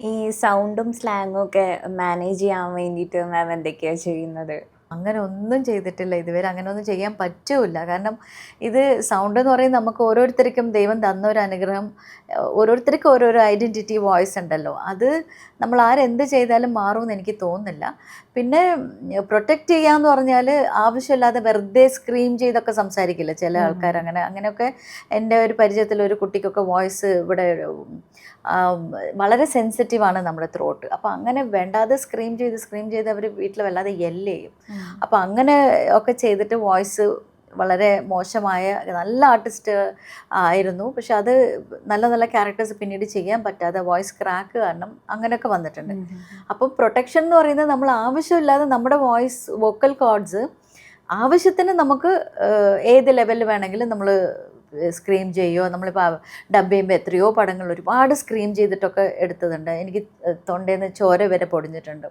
ഈ സൗണ്ടും സ്ലാങ്ങും ഒക്കെ മാനേജ് ചെയ്യാൻ വേണ്ടിയിട്ട് മാം എന്തൊക്കെയാണ് ചെയ്യുന്നത്? അങ്ങനെ ഒന്നും ചെയ്തിട്ടില്ല ഇതുവരെ. അങ്ങനെ ഒന്നും ചെയ്യാൻ പറ്റൂല്ല. കാരണം ഇത് സൗണ്ട് എന്ന് പറയുന്നത് നമുക്ക് ഓരോരുത്തർക്കും ദൈവം തന്ന ഒരു അനുഗ്രഹം. ഓരോരുത്തർക്കും ഓരോരോ ഐഡൻറ്റിറ്റി വോയിസ് ഉണ്ടല്ലോ. അത് നമ്മൾ ആരെന്ത് ചെയ്താലും മാറുമെന്ന് എനിക്ക് തോന്നുന്നില്ല. പിന്നെ പ്രൊട്ടക്റ്റ് ചെയ്യാന്ന് പറഞ്ഞാൽ ആവശ്യമില്ലാതെ വെറുതെ സ്ക്രീം ചെയ്തൊക്കെ സംസാരിക്കില്ല ചില ആൾക്കാർ. അങ്ങനെയൊക്കെ എൻ്റെ ഒരു പരിചയത്തിൽ ഒരു കുട്ടിക്കൊക്കെ വോയിസ് ഇവിടെ വളരെ സെൻസിറ്റീവാണ് നമ്മുടെ ത്രോട്ട്. അപ്പോൾ അങ്ങനെ വേണ്ടാതെ സ്ക്രീം ചെയ്ത് അവർ വീട്ടിൽ വല്ലാതെ യെല്ല് ചെയ്യും. അപ്പോൾ അങ്ങനെ ഒക്കെ ചെയ്തിട്ട് വോയിസ് വളരെ മോശമായ നല്ല ആർട്ടിസ്റ്റ് ആയിരുന്നു. പക്ഷെ അത് നല്ല നല്ല ക്യാരക്ടേഴ്സ് പിന്നീട് ചെയ്യാൻ പറ്റാതെ വോയിസ് ക്രാക്ക് കാരണം അങ്ങനെയൊക്കെ വന്നിട്ടുണ്ട്. അപ്പം പ്രൊട്ടക്ഷൻ എന്ന് പറയുന്നത് നമ്മൾ ആവശ്യമില്ലാതെ നമ്മുടെ വോക്കൽ കോഡ്സ് ആവശ്യത്തിന് നമുക്ക് ഏത് ലെവലിൽ വേണമെങ്കിലും നമ്മൾ സ്ക്രീം ചെയ്യുമോ. നമ്മളിപ്പോൾ ഡബ് ചെയ്യുമ്പോൾ എത്രയോ പടങ്ങൾ ഒരുപാട് സ്ക്രീം ചെയ്തിട്ടൊക്കെ എടുത്തതുണ്ട്. എനിക്ക് തൊണ്ടയിൽ നിന്ന് ചോര വരെ പൊടിഞ്ഞിട്ടുണ്ട്.